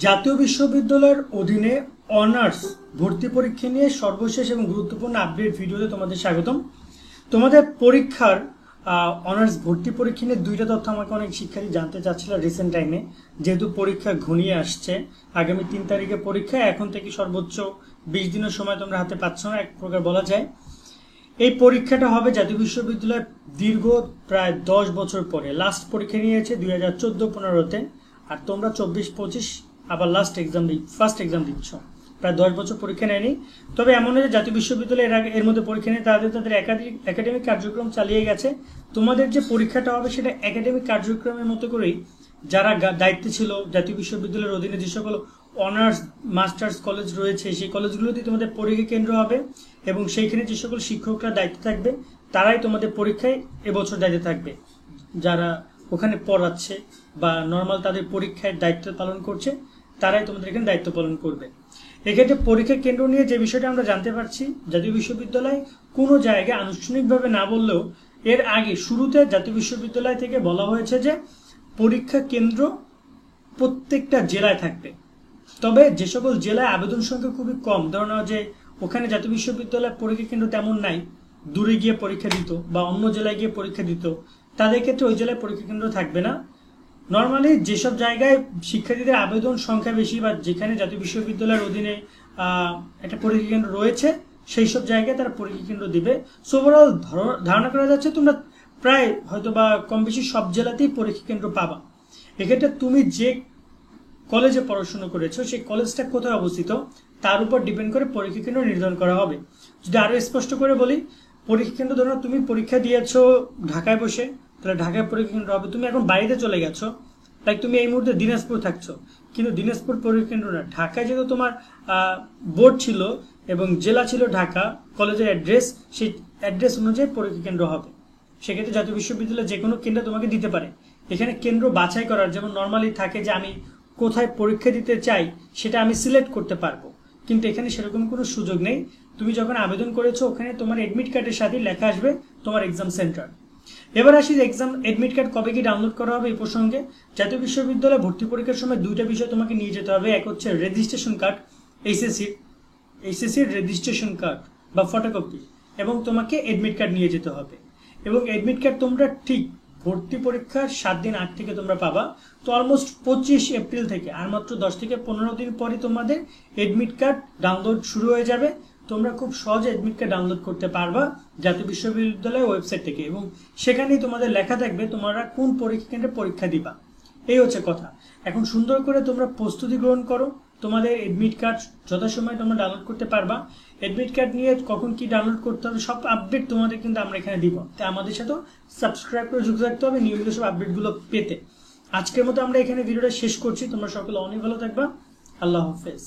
জাতীয় বিশ্ববিদ্যালয়ের অধীনে অনার্স ভর্তি পরীক্ষা নিয়ে সর্বশেষ এবং গুরুত্বপূর্ণ আপডেট ভিডিওতে তোমাদের স্বাগতম। তোমাদের পরীক্ষার অনার্স ভর্তি পরীক্ষা নিয়ে দুইটা তথ্য আমাকে অনেক শিক্ষার্থী জানতে চাচ্ছিল রিসেন্ট টাইমে, যেহেতু পরীক্ষা ঘনিয়ে আসছে। আগামী 3 তারিখে পরীক্ষা, এখন থেকে সর্বোচ্চ 20 দিনের সময় তোমরা হাতে পাচ্ছ না, এক প্রকার বলা যায়। এই পরীক্ষাটা হবে জাতীয় বিশ্ববিদ্যালয়ের দীর্ঘ প্রায় 10 বছর পরে। লাস্ট পরীক্ষা নিয়েছে 2014-15-তে, আর তোমরা 24-25 আবার ফার্স্ট এক্সাম দিচ্ছ। প্রায় 10 বছর পরীক্ষা নেয়নি। তবে এমন যে জাতীয় বিশ্ববিদ্যালয় এর মধ্যে পরীক্ষা নিয়ে তাদের একাডেমিক কার্যক্রম চালিয়ে গেছে। তোমাদের যে পরীক্ষাটা হবে সেটা একাডেমিক কার্যক্রমের মতো করেই যারা দায়িত্বে ছিল জাতীয় বিশ্ববিদ্যালয়ের অধীনে যে সকল অনার্স মাস্টার্স কলেজ রয়েছে সেই কলেজগুলোতেই তোমাদের পরীক্ষা কেন্দ্র হবে, এবং সেইখানে যে সকল শিক্ষকরা দায়িত্বে থাকবে তারাই তোমাদের পরীক্ষায় এবছর দায়িত্বে থাকবে। যারা ওখানে পড়াচ্ছে বা নর্মাল তাদের পরীক্ষায় দায়িত্ব পালন করছে তারাই তোমাদের এখানে দায়িত্ব পালন করবে। এক্ষেত্রে পরীক্ষা কেন্দ্র নিয়ে যে বিষয়টা আমরা জানতে পারছি, জাতীয় বিশ্ববিদ্যালয় কোনো জায়গায় আনুষ্ঠানিকভাবে না বললেও এর আগে শুরুতে জাতীয় বিশ্ববিদ্যালয় থেকে বলা হয়েছে যে পরীক্ষা কেন্দ্র প্রত্যেকটা জেলায় থাকবে। তবে যে সকল জেলায় আবেদন সংখ্যা খুবই কম, ধরো না যে ওখানে জাতীয় বিশ্ববিদ্যালয়ের পরীক্ষা কেন্দ্র তেমন নাই, দূরে গিয়ে পরীক্ষা দিত বা অন্য জেলায় গিয়ে পরীক্ষা দিত, তাদের ক্ষেত্রে ওই জেলায় পরীক্ষা কেন্দ্র থাকবে না। নর্মালি যেসব জায়গায় শিক্ষার্থীদের আবেদন সংখ্যা বেশি বা যেখানে জাতীয় বিশ্ববিদ্যালয়ের অধীনে একটা পরীক্ষা কেন্দ্র রয়েছে সেই সব জায়গায় তারা পরীক্ষা কেন্দ্র দিবে। সো ওভারঅল ধারণা করা যাচ্ছে তোমরা প্রায় হয়তো বা কম বেশি সব জেলাতেই পরীক্ষা কেন্দ্র পাবা। এক্ষেত্রে তুমি যে কলেজে পড়াশোনা করেছো সেই কলেজটা কোথায় অবস্থিত তার উপর ডিপেন্ড করে পরীক্ষা কেন্দ্র নির্ধারণ করা হবে। যদি আরো স্পষ্ট করে বলি, পরীক্ষা কেন্দ্র ধরো তুমি পরীক্ষা দিয়েছো ঢাকায় বসে, তাহলে ঢাকায় পরীক্ষা কেন্দ্র হবে। তুমি এখন বাইরে চলে গেছো, তাই তুমি এই মুহূর্তে দিনাজপুর থাকছো, কিন্তু দিনাজপুর পরীক্ষা কেন্দ্র না। ঢাকায় যেহেতু তোমার বোর্ড ছিল এবং জেলা ছিল ঢাকা, কলেজের অ্যাড্রেস সেই অ্যাড্রেস অনুযায়ী পরীক্ষা কেন্দ্র হবে। সেক্ষেত্রে জাতীয় বিশ্ববিদ্যালয় যে কোনো কেন্দ্র তোমাকে দিতে পারে। এখানে কেন্দ্র বাছাই করার যেমন নর্মালি থাকে যে আমি কোথায় পরীক্ষা দিতে চাই সেটা আমি সিলেক্ট করতে পারবো, কিন্তু এখানে সেরকম কোনো সুযোগ নেই। তুমি যখন আবেদন করেছো ওখানে তোমার এডমিট কার্ডের সাথে লেখা আসবে তোমার এক্সাম সেন্টার। এবার আসি এক্সাম এডমিট কার্ড কবে কি ডাউনলোড করা হবে এই প্রসঙ্গে। জাতীয় বিশ্ববিদ্যালয়ে ভর্তি পরীক্ষার সময় দুইটা বিষয় তোমাকে নিয়ে যেতে হবে। এক হচ্ছে রেজিস্ট্রেশন কার্ড, এইচএসসির রেজিস্ট্রেশন কার্ড বা ফটোকপি, এবং তোমাকে এডমিট কার্ড নিয়ে যেতে হবে। এবং এডমিট কার্ড তোমরা ঠিক ভর্তি পরীক্ষার 7 দিন আগ থেকে তোমরা পাবা। তো অলমোস্ট 25 এপ্রিল থেকে আর মাত্র 10 থেকে 15 দিন পরে তোমাদের এডমিট কার্ড ডাউনলোড শুরু হয়ে যাবে। তোমরা খুব সহজে এডমিট কার্ড ডাউনলোড করতে পারবা জাতীয় বিশ্ববিদ্যালয়ের ওয়েবসাইট থেকে, এবং সেখানেই তোমাদের লেখা থাকবে তোমরা কোন পরীক্ষা কেন্দ্রে পরীক্ষা দিবা। এই হচ্ছে কথা। এখন সুন্দর করে তোমরা প্রস্তুতি গ্রহণ করো, তোমাদের এডমিট কার্ড যথাসময়ে তোমরা ডাউনলোড করতে পারবা। এডমিট কার্ড নিয়ে কখন কি ডাউনলোড করতে হবে সব আপডেট তোমাদের কিন্তু আমরা এখানে দিব, তাই আমাদের সাথেও সাবস্ক্রাইব করে যুক্ত থাকতে হবে নিয়মিত সব আপডেটগুলো পেতে। আজকের মতো আমরা এখানে ভিডিওটা শেষ করছি। তোমরা সকলে অনেক ভালো থাকবা। আল্লাহ হাফেজ।